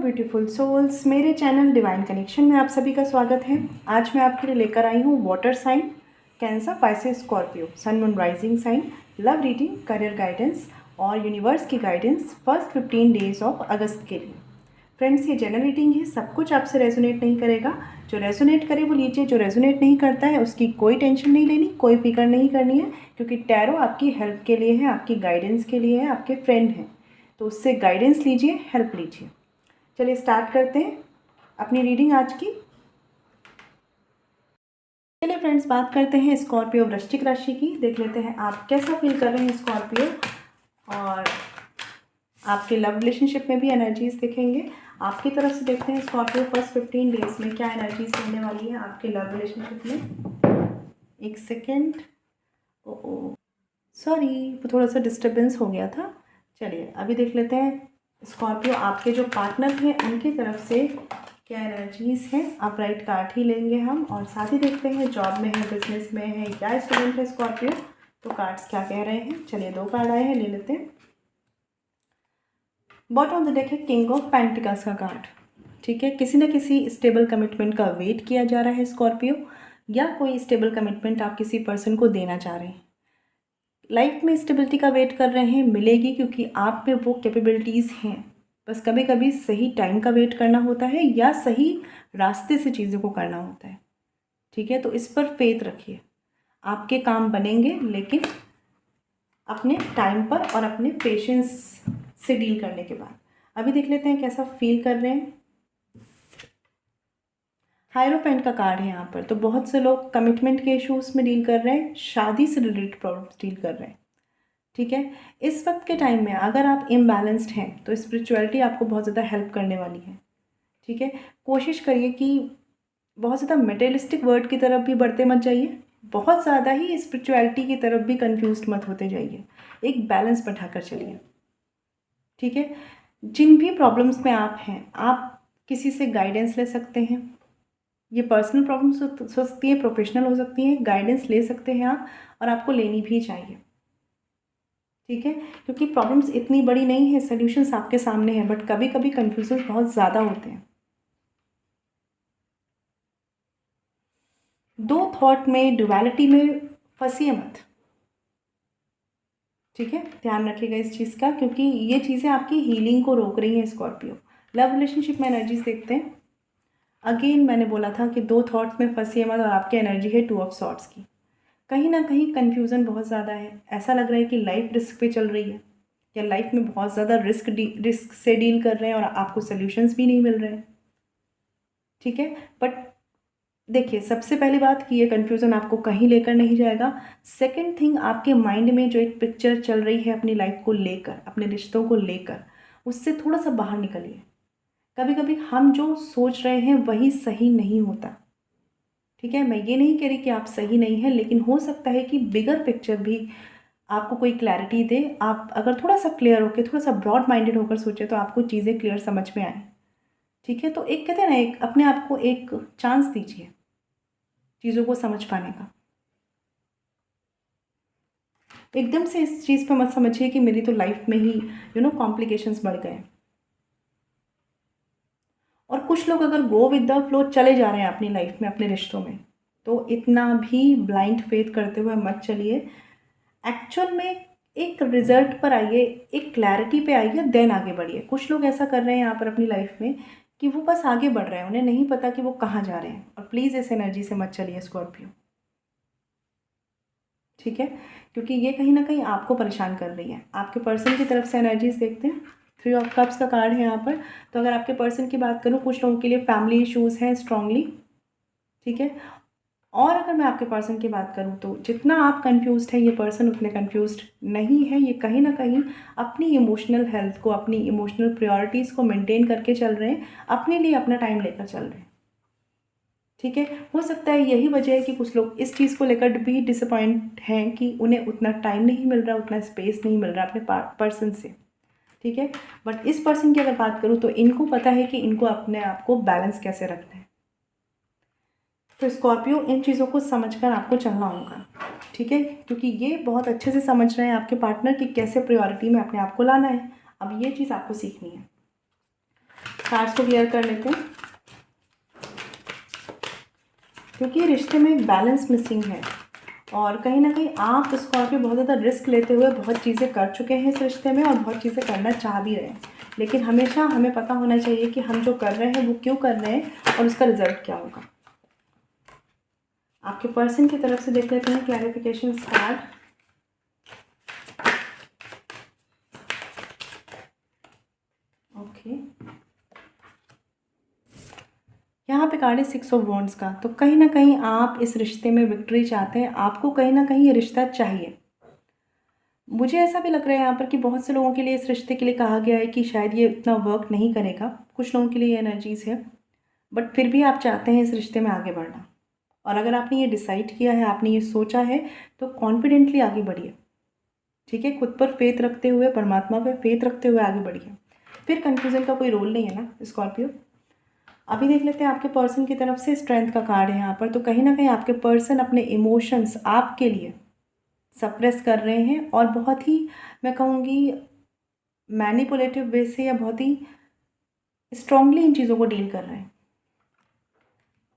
Beautiful souls, मेरे channel divine connection में आप सभी का स्वागत है। आज मैं आपके लिए लेकर आई हूँ water sign, cancer, Pisces, Scorpio, sun moon rising sign, love reading, career guidance और यूनिवर्स की गाइडेंस फर्स्ट 15 डेज ऑफ अगस्त के लिए। फ्रेंड्स, ये जनरल रीडिंग है, सब कुछ आपसे रेजोनेट नहीं करेगा। जो रेजोनेट करे वो लीजिए, जो रेजोनेट नहीं करता है उसकी कोई टेंशन नहीं लेनी, कोई फिक्र नहीं करनी है, क्योंकि टैरो आपकी हेल्प के लिए है, आपकी गाइडेंस के लिए है, आपके फ्रेंड हैं, तो उससे गाइडेंस लीजिए, हेल्प लीजिए। चलिए स्टार्ट करते हैं अपनी रीडिंग आज की। चलिए फ्रेंड्स, बात करते हैं स्कॉर्पियो वृश्चिक राशि की। देख लेते हैं आप कैसा फील कर रहे हैं स्कॉर्पियो, और आपके लव रिलेशनशिप में भी एनर्जीज दिखेंगे। आपकी तरफ से देखते हैं स्कॉर्पियो फर्स्ट 15 डेज में क्या एनर्जीज रहने वाली है आपके लव रिलेशनशिप में। एक सेकेंड, ओ सॉरी, वो थोड़ा सा डिस्टर्बेंस हो गया था। चलिए अभी देख लेते हैं स्कॉर्पियो आपके जो पार्टनर हैं उनकी तरफ से क्या एनर्जीज हैं। आप राइट कार्ड ही लेंगे हम, और साथ ही देखते हैं जॉब में है, बिजनेस में है, क्या स्टूडेंट है स्कॉर्पियो, तो कार्ड्स क्या कह रहे हैं। चलिए 2 कार्ड आए हैं, ले लेते हैं। बॉटम ऑफ द डेक है किंग ऑफ पेंटिकल्स का कार्ड। ठीक है, किसी न किसी स्टेबल कमिटमेंट का वेट किया जा रहा है स्कॉर्पियो, या कोई स्टेबल कमिटमेंट आप किसी पर्सन को देना चाह रहे हैं। लाइफ में स्टेबिलिटी का वेट कर रहे हैं, मिलेगी, क्योंकि आप में वो कैपेबिलिटीज़ हैं। बस कभी कभी सही टाइम का वेट करना होता है, या सही रास्ते से चीज़ों को करना होता है। ठीक है, तो इस पर फेथ रखिए, आपके काम बनेंगे, लेकिन अपने टाइम पर और अपने पेशेंस से डील करने के बाद। अभी देख लेते हैं कैसा फील कर रहे हैं। हायरोफेंट का कार्ड है यहाँ पर, तो बहुत से लोग कमिटमेंट के इश्यूज़ में डील कर रहे हैं, शादी से रिलेटेड प्रॉब्लम्स डील कर रहे हैं। ठीक है, इस वक्त के टाइम में अगर आप इम्बैलेंस्ड हैं तो स्पिरिचुअलिटी आपको बहुत ज़्यादा हेल्प करने वाली है। ठीक है, कोशिश करिए कि बहुत ज़्यादा मटेरियलिस्टिक वर्ड की तरफ भी बढ़ते मत जाइए, बहुत ज़्यादा ही स्पिरिचुअलिटी की तरफ भी कंफ्यूज मत होते जाइए, एक बैलेंस बैठाकर चलिए। ठीक है, जिन भी प्रॉब्लम्स में आप हैं, आप किसी से गाइडेंस ले सकते हैं। ये पर्सनल प्रॉब्लम्स हो सकती हैं, प्रोफेशनल हो सकती हैं, गाइडेंस ले सकते हैं आप, और आपको लेनी भी चाहिए। ठीक है, क्योंकि प्रॉब्लम्स इतनी बड़ी नहीं है, सॉल्यूशंस आपके सामने हैं, बट कभी कभी कन्फ्यूजन बहुत ज़्यादा होते हैं। 2 थॉट में, ड्युअलिटी में फंसिए मत। ठीक है, ध्यान रखिएगा इस चीज़ का, क्योंकि ये चीज़ें आपकी हीलिंग को रोक रही हैं स्कॉर्पियो। लव रिलेशनशिप में एनर्जीज देखते हैं। अगेन मैंने बोला था कि 2 थॉट्स में फंसिए मत, और आपकी एनर्जी है 2 ऑफ सॉर्ड्स की। कहीं ना कहीं कन्फ्यूज़न बहुत ज़्यादा है, ऐसा लग रहा है कि लाइफ रिस्क पे चल रही है, या लाइफ में बहुत ज़्यादा रिस्क से डील कर रहे हैं और आपको सॉल्यूशंस भी नहीं मिल रहे हैं। ठीक है, बट देखिए, सबसे पहली बात कि ये कन्फ्यूज़न आपको कहीं लेकर नहीं जाएगा। सेकंड थिंग, आपके माइंड में जो एक पिक्चर चल रही है अपनी लाइफ को लेकर, अपने रिश्तों को लेकर, उससे थोड़ा सा बाहर निकलिए। कभी कभी हम जो सोच रहे हैं वही सही नहीं होता। ठीक है, मैं ये नहीं कह रही कि आप सही नहीं हैं, लेकिन हो सकता है कि बिगर पिक्चर भी आपको कोई क्लैरिटी दे। आप अगर थोड़ा सा क्लियर होकर, थोड़ा सा ब्रॉड माइंडेड होकर सोचे, तो आपको चीज़ें क्लियर समझ में आए। ठीक है, तो एक कहते हैं ना, एक अपने आप को एक चांस दीजिए चीज़ों को समझ पाने का। एकदम से इस चीज़ पे मत समझिए कि मेरी तो लाइफ में ही कॉम्प्लिकेशंस बढ़ गए। और कुछ लोग अगर गो विद द फ्लो चले जा रहे हैं अपनी लाइफ में, अपने रिश्तों में, तो इतना भी ब्लाइंड फेथ करते हुए मत चलिए। एक्चुअल में एक रिजल्ट पर आइए, एक क्लैरिटी पे आइए, देन आगे बढ़िए। कुछ लोग ऐसा कर रहे हैं यहाँ पर अपनी लाइफ में कि वो बस आगे बढ़ रहे हैं, उन्हें नहीं पता कि वो कहाँ जा रहे हैं। और प्लीज़ इस एनर्जी से मत चलिए स्कॉर्पियो। ठीक है, क्योंकि ये कहीं ना कहीं आपको परेशान कर रही है। आपके पर्सन की तरफ से एनर्जीज देखते हैं। 3 ऑफ कप्स का कार्ड है यहाँ पर, तो अगर आपके पर्सन की बात करूँ, कुछ लोगों के लिए फैमिली इश्यूज़ हैं स्ट्रांगली। ठीक है, और अगर मैं आपके पर्सन की बात करूँ, तो जितना आप कंफ्यूज्ड हैं, ये पर्सन उतने कंफ्यूज्ड नहीं है। ये कहीं ना कहीं अपनी इमोशनल हेल्थ को, अपनी इमोशनल प्रायोरिटीज़ को मेंटेन करके चल रहे हैं, अपने लिए अपना टाइम लेकर चल रहे हैं। ठीक है, हो सकता है यही वजह है कि कुछ लोग इस चीज़ को लेकर भी डिसअपॉइंट हैं कि उन्हें उतना टाइम नहीं मिल रहा, उतना स्पेस नहीं मिल रहा अपने पर्सन से। ठीक है, बट इस पर्सन की अगर बात करूँ, तो इनको पता है कि इनको अपने आप को बैलेंस कैसे रखना है। तो स्कॉर्पियो, इन चीज़ों को समझकर आपको चलना होगा। ठीक है, क्योंकि ये बहुत अच्छे से समझ रहे हैं आपके पार्टनर की कैसे प्रायोरिटी में अपने आप को लाना है। अब ये चीज़ आपको सीखनी है। कार्ड्स को क्लियर कर लेते हैं, क्योंकि रिश्ते में एक बैलेंस मिसिंग है और कहीं ना कहीं आप स्कॉर्पियो बहुत ज़्यादा रिस्क लेते हुए बहुत चीज़ें कर चुके हैं इस रिश्ते में और बहुत चीज़ें करना चाह भी रहे हैं, लेकिन हमेशा हमें पता होना चाहिए कि हम जो कर रहे हैं वो क्यों कर रहे हैं और उसका रिजल्ट क्या होगा। आपके पर्सन की तरफ से देख लेते हैं क्लैरिफिकेशन कार्ड। ओके, यहाँ पे कार्ड है 6 ऑफ वॉन्ड्स का। तो कहीं ना कहीं आप इस रिश्ते में विक्ट्री चाहते हैं, आपको कहीं ना कहीं ये रिश्ता चाहिए। मुझे ऐसा भी लग रहा है यहाँ पर कि बहुत से लोगों के लिए इस रिश्ते के लिए कहा गया है कि शायद ये इतना वर्क नहीं करेगा, कुछ लोगों के लिए ये एनर्जीज़ है, बट फिर भी आप चाहते हैं इस रिश्ते में आगे बढ़ना। और अगर आपने ये डिसाइड किया है, आपने ये सोचा है, तो कॉन्फिडेंटली आगे बढ़िए। ठीक है, खुद पर फेथ रखते हुए, परमात्मा पर फेथ रखते हुए आगे बढ़िए। फिर कन्फ्यूज़न का कोई रोल नहीं है ना स्कॉर्पियो। अभी देख लेते हैं आपके पर्सन की तरफ से स्ट्रेंथ का कार्ड है यहाँ पर। तो कहीं ना कहीं आपके पर्सन अपने इमोशंस आपके लिए सप्रेस कर रहे हैं और बहुत ही, मैं कहूँगी, मैनिपुलेटिव वे से या बहुत ही स्ट्रांगली इन चीज़ों को डील कर रहे हैं।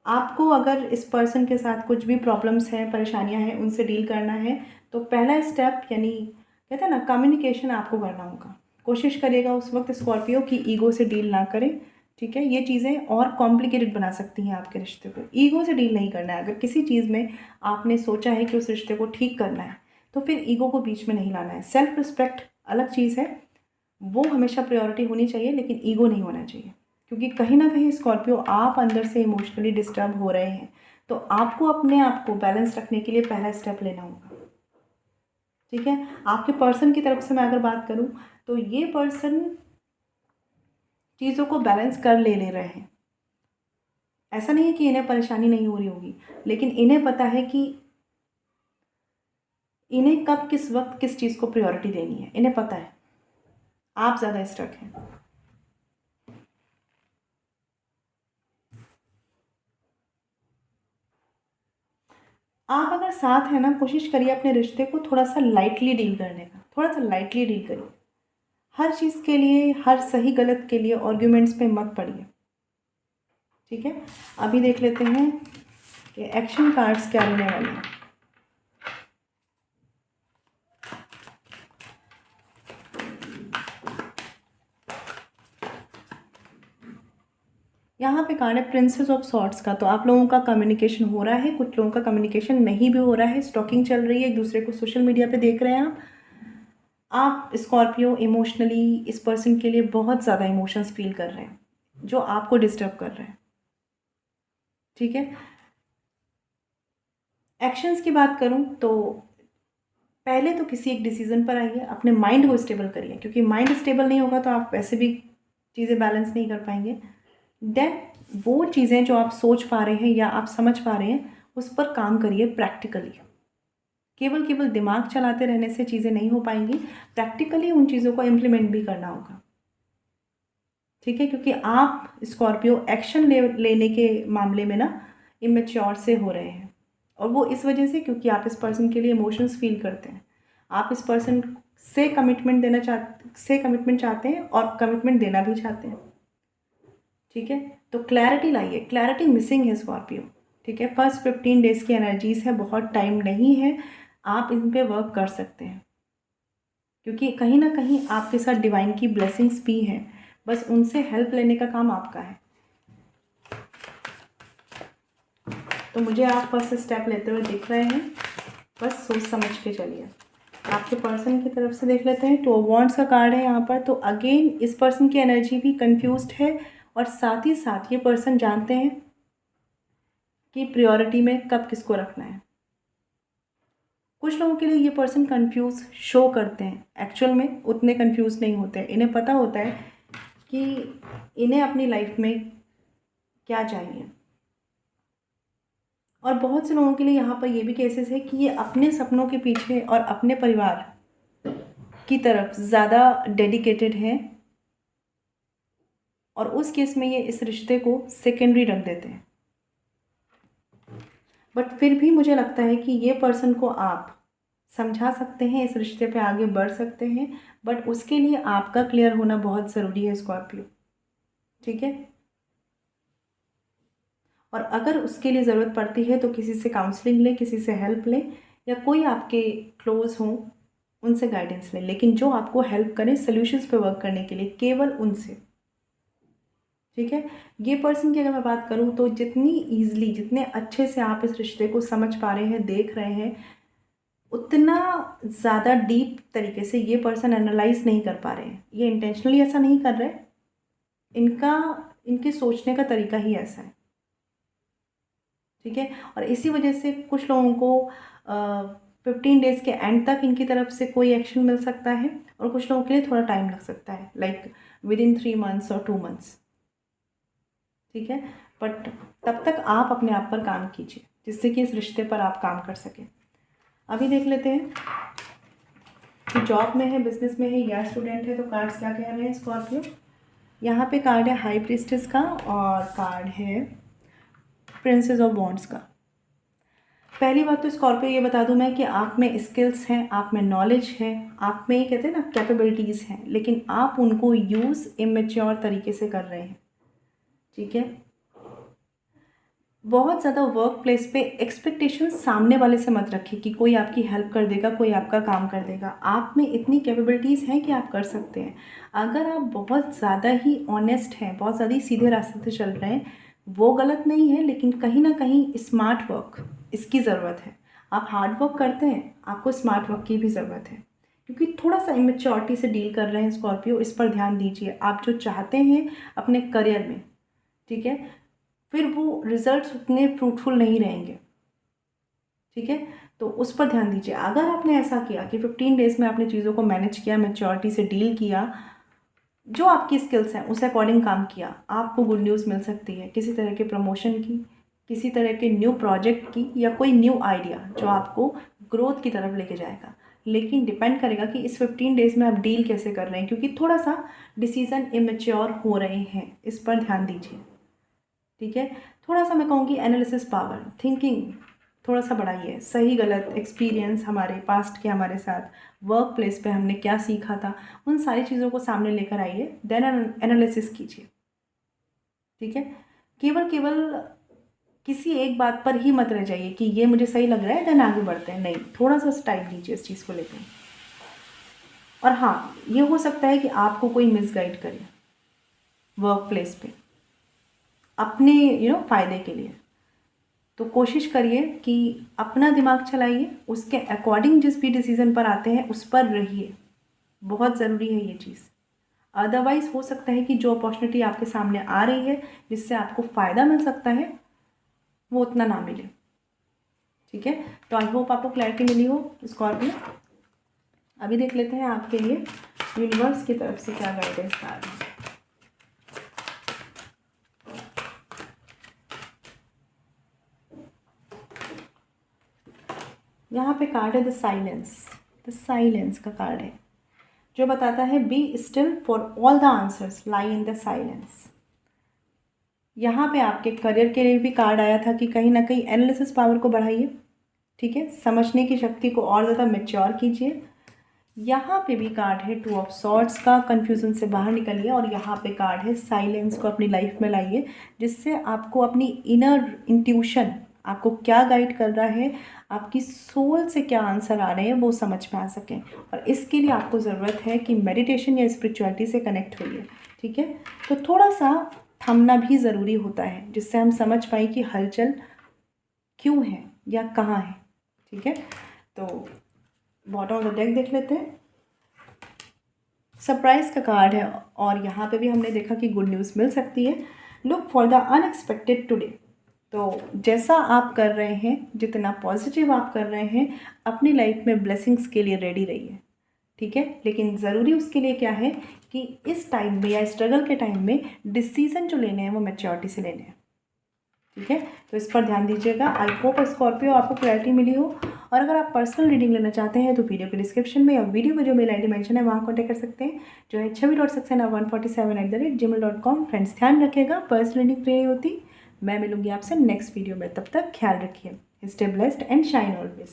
आपको अगर इस पर्सन के साथ कुछ भी प्रॉब्लम्स हैं, परेशानियां हैं, उनसे डील करना है तो पहला स्टेप यानी कहते हैं ना कम्युनिकेशन आपको करना होगा। कोशिश करिएगा उस वक्त स्कॉर्पियो की ईगो से डील ना करें। ठीक है, ये चीज़ें और कॉम्प्लिकेटेड बना सकती हैं आपके रिश्ते को। ईगो से डील नहीं करना है। अगर किसी चीज़ में आपने सोचा है कि उस रिश्ते को ठीक करना है तो फिर ईगो को बीच में नहीं लाना है। सेल्फ रिस्पेक्ट अलग चीज़ है, वो हमेशा प्रायोरिटी होनी चाहिए, लेकिन ईगो नहीं होना चाहिए। क्योंकि कहीं ना कहीं स्कॉर्पियो आप अंदर से इमोशनली डिस्टर्ब हो रहे हैं, तो आपको अपने आप को बैलेंस रखने के लिए पहला स्टेप लेना होगा। ठीक है, आपके पर्सन की तरफ से मैं अगर बात करूं तो ये पर्सन चीज़ों को बैलेंस कर ले रहे हैं। ऐसा नहीं है कि इन्हें परेशानी नहीं हो रही होगी, लेकिन इन्हें पता है कि इन्हें कब किस वक्त किस चीज़ को प्रायोरिटी देनी है, इन्हें पता है। आप ज़्यादा स्ट्रक हैं। आप अगर साथ हैं ना, कोशिश करिए अपने रिश्ते को थोड़ा सा लाइटली डील करने का, थोड़ा सा लाइटली डील करिए। हर चीज़ के लिए, हर सही गलत के लिए आर्ग्यूमेंट्स पे मत पड़िए। ठीक है, अभी देख लेते हैं कि एक्शन कार्ड्स क्या रहने वाले हैं। यहाँ पे कार्ड है प्रिंसेस ऑफ सॉर्ड्स का। तो आप लोगों का कम्युनिकेशन हो रहा है, कुछ लोगों का कम्युनिकेशन नहीं भी हो रहा है, स्टॉकिंग चल रही है, एक दूसरे को सोशल मीडिया पे देख रहे हैं आप स्कॉर्पियो इमोशनली इस पर्सन के लिए बहुत ज़्यादा इमोशंस फील कर रहे हैं जो आपको डिस्टर्ब कर रहे हैं। ठीक है, एक्शंस की बात करूं तो पहले तो किसी एक डिसीज़न पर आइए, अपने माइंड को स्टेबल करिए, क्योंकि माइंड स्टेबल नहीं होगा तो आप वैसे भी चीज़ें बैलेंस नहीं कर पाएंगे। देन वो चीज़ें जो आप सोच पा रहे हैं या आप समझ पा रहे हैं उस पर काम करिए प्रैक्टिकली। केवल केवल दिमाग चलाते रहने से चीज़ें नहीं हो पाएंगी, प्रैक्टिकली उन चीज़ों को इम्प्लीमेंट भी करना होगा। ठीक है, क्योंकि आप स्कॉर्पियो एक्शन लेने के मामले में ना इमेच्योर से हो रहे हैं, और वो इस वजह से क्योंकि आप इस पर्सन के लिए इमोशंस फील करते हैं। आप इस पर्सन से कमिटमेंट चाहते हैं और कमिटमेंट देना भी चाहते हैं। ठीक है, तो क्लैरिटी लाइए, क्लैरिटी मिसिंग है स्कॉर्पियो। ठीक है, फर्स्ट 15 डेज़ की एनर्जीज़ है, बहुत टाइम नहीं है, आप इन पे वर्क कर सकते हैं, क्योंकि कहीं ना कहीं आपके साथ डिवाइन की ब्लेसिंग्स भी हैं, बस उनसे हेल्प लेने का काम आपका है। तो मुझे आप फर्स्ट स्टेप लेते हुए दिख रहे हैं, बस सोच समझ के चलिए। आपके पर्सन की तरफ से देख लेते हैं, 2 ऑफ वॉन्ड्स का कार्ड है यहाँ पर। तो अगेन इस पर्सन की एनर्जी भी कंफ्यूज्ड है और साथ ही साथ ये पर्सन जानते हैं कि प्रायोरिटी में कब किसको रखना है। कुछ लोगों के लिए ये पर्सन कंफ्यूज शो करते हैं, एक्चुअल में उतने कंफ्यूज नहीं होते हैं। इन्हें पता होता है कि इन्हें अपनी लाइफ में क्या चाहिए। और बहुत से लोगों के लिए यहाँ पर ये भी केसेस है कि ये अपने सपनों के पीछे और अपने परिवार की तरफ ज़्यादा डेडिकेटेड हैं, और उस केस में ये इस रिश्ते को सेकेंडरी रख देते हैं। बट फिर भी मुझे लगता है कि ये पर्सन को आप समझा सकते हैं, इस रिश्ते पे आगे बढ़ सकते हैं, बट उसके लिए आपका क्लियर होना बहुत ज़रूरी है स्कॉर्पियो। ठीक है। और अगर उसके लिए ज़रूरत पड़ती है तो किसी से काउंसलिंग लें, किसी से हेल्प लें, या कोई आपके क्लोज हों उनसे गाइडेंस लें, लेकिन जो आपको हेल्प करें सोल्यूशंस पे वर्क करने के लिए, केवल उनसे। ठीक है। ये पर्सन की अगर मैं बात करूँ तो जितनी ईजिली, जितने अच्छे से आप इस रिश्ते को समझ पा रहे हैं, देख रहे हैं, उतना ज़्यादा डीप तरीके से ये पर्सन एनालाइज नहीं कर पा रहे हैं। ये इंटेंशनली ऐसा नहीं कर रहे, इनका इनके सोचने का तरीका ही ऐसा है। ठीक है। और इसी वजह से कुछ लोगों को 15 डेज़ के एंड तक इनकी तरफ से कोई एक्शन मिल सकता है, और कुछ लोगों के लिए थोड़ा टाइम लग सकता है, लाइक विदिन 3 मंथ्स और 2 मंथ्स। ठीक है। बट तब तक आप अपने आप पर काम कीजिए जिससे कि इस रिश्ते पर आप काम कर सकें। अभी देख लेते हैं कि जॉब में है, बिजनेस में है या स्टूडेंट है, तो कार्ड्स क्या कह रहे हैं स्कॉर्पियो। यहाँ पे कार्ड है हाई प्रीस्टेस का, और कार्ड है प्रिंसेस ऑफ वॉन्ड्स का। पहली बात तो स्कॉर्पियो ये बता दूं मैं कि आप में स्किल्स हैं, आप में नॉलेज है, आप में कहते हैं ना कैपेबिलिटीज़ हैं, लेकिन आप उनको यूज़ इमेच्योर तरीके से कर रहे हैं। ठीक है। बहुत ज़्यादा वर्क प्लेस पे एक्सपेक्टेशन सामने वाले से मत रखिए कि कोई आपकी हेल्प कर देगा, कोई आपका काम कर देगा। आप में इतनी कैपेबिलिटीज़ हैं कि आप कर सकते हैं। अगर आप बहुत ज़्यादा ही ऑनेस्ट हैं, बहुत ज़्यादा ही सीधे रास्ते से चल रहे हैं, वो गलत नहीं है, लेकिन कहीं ना कहीं स्मार्ट वर्क इसकी ज़रूरत है। आप हार्ड वर्क करते हैं, आपको स्मार्ट वर्क की भी ज़रूरत है, क्योंकि थोड़ा सा इमेच्योरिटी से डील कर रहे हैं स्कॉर्पियो। इस पर ध्यान दीजिए। आप जो चाहते हैं अपने करियर में, ठीक है, फिर वो रिजल्ट्स उतने फ्रूटफुल नहीं रहेंगे। ठीक है। तो उस पर ध्यान दीजिए। अगर आपने ऐसा किया कि 15 डेज़ में आपने चीज़ों को मैनेज किया, मैच्योरिटी से डील किया, जो आपकी स्किल्स हैं उस अकॉर्डिंग काम किया, आपको गुड न्यूज़ मिल सकती है किसी तरह के प्रमोशन की, किसी तरह के न्यू प्रोजेक्ट की, या कोई न्यू आइडिया जो आपको ग्रोथ की तरफ लेके जाएगा। लेकिन डिपेंड करेगा कि इस 15 डेज़ में आप डील कैसे कर रहे हैं, क्योंकि थोड़ा सा डिसीज़न इमेच्योर हो रहे हैं, इस पर ध्यान दीजिए। ठीक है। थोड़ा सा मैं कहूँगी एनालिसिस पावर, थिंकिंग थोड़ा सा बढ़ाइए। सही गलत एक्सपीरियंस हमारे पास्ट के, हमारे साथ वर्क प्लेस पे हमने क्या सीखा था, उन सारी चीज़ों को सामने लेकर आइए, देन एनालिसिस कीजिए। ठीक है। केवल केवल किसी एक बात पर ही मत रह जाइए कि ये मुझे सही लग रहा है देन आगे बढ़ते हैं। नहीं, थोड़ा सा टाइम लीजिए इस चीज़ को लेकर। और हाँ, ये हो सकता है कि आपको कोई मिसगाइड करे वर्क प्लेस पे अपने फ़ायदे के लिए, तो कोशिश करिए कि अपना दिमाग चलाइए, उसके अकॉर्डिंग जिस भी डिसीज़न पर आते हैं उस पर रहिए। बहुत ज़रूरी है ये चीज़। अदरवाइज़ हो सकता है कि जो अपॉर्चुनिटी आपके सामने आ रही है जिससे आपको फ़ायदा मिल सकता है, वो उतना ना मिले। ठीक है। तो आई होप आपको क्लैरिटी मिली हो स्कॉर्पियो। अभी देख लेते हैं आपके लिए यूनिवर्स की तरफ से क्या गाइडेंस आ रही है। यहाँ पे कार्ड है द साइलेंस का कार्ड है, जो बताता है be still for all the answers lie in the silence. यहाँ पे आपके करियर के लिए भी कार्ड आया था कि कहीं ना कहीं एनालिसिस पावर को बढ़ाइए। ठीक है। समझने की शक्ति को और ज़्यादा मैच्योर कीजिए। यहाँ पे भी कार्ड है 2 ऑफ सॉर्ड्स का, कन्फ्यूज़न से बाहर निकलिए। और यहाँ पे कार्ड है साइलेंस को अपनी लाइफ में लाइए, जिससे आपको अपनी इनर इंट्यूशन, आपको क्या गाइड कर रहा है, आपकी सोल से क्या आंसर आ रहे हैं, वो समझ में आ सकें। और इसके लिए आपको ज़रूरत है कि मेडिटेशन या स्पिरिचुअलिटी से कनेक्ट होइए। ठीक है। तो थोड़ा सा थमना भी ज़रूरी होता है, जिससे हम समझ पाए कि हलचल क्यों है या कहाँ है। ठीक है। तो बॉटम ऑफ द डेक देख लेते हैं। सरप्राइज का कार्ड है, और यहाँ पे भी हमने देखा कि गुड न्यूज़ मिल सकती है। Look for the unexpected today. तो जैसा आप कर रहे हैं, जितना पॉजिटिव आप कर रहे हैं, अपनी लाइफ में ब्लेसिंग्स के लिए रेडी रहिए। ठीक है। लेकिन ज़रूरी उसके लिए क्या है कि इस टाइम में या स्ट्रगल के टाइम में डिसीज़न जो लेने हैं वो मैच्योरिटी से लेने हैं। ठीक है। तो इस पर ध्यान दीजिएगा। आई होप स्कॉर्पियो आपको क्लैरिटी मिली हो। और अगर आप पर्सनल रीडिंग लेना चाहते हैं तो वीडियो के डिस्क्रिप्शन में या वीडियो में जो मेल ID मेंशन है वहाँ कॉन्टैक्ट कर सकते हैं, जो है chhavi.saxena147@gmail.com। फ्रेंड्स ध्यान रखिएगा, पर्सनल रीडिंग फ्री नहीं होती। मैं मिलूंगी आपसे नेक्स्ट वीडियो में, तब तक ख्याल रखिए। Stay blessed and shine always.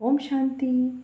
ओम शांति।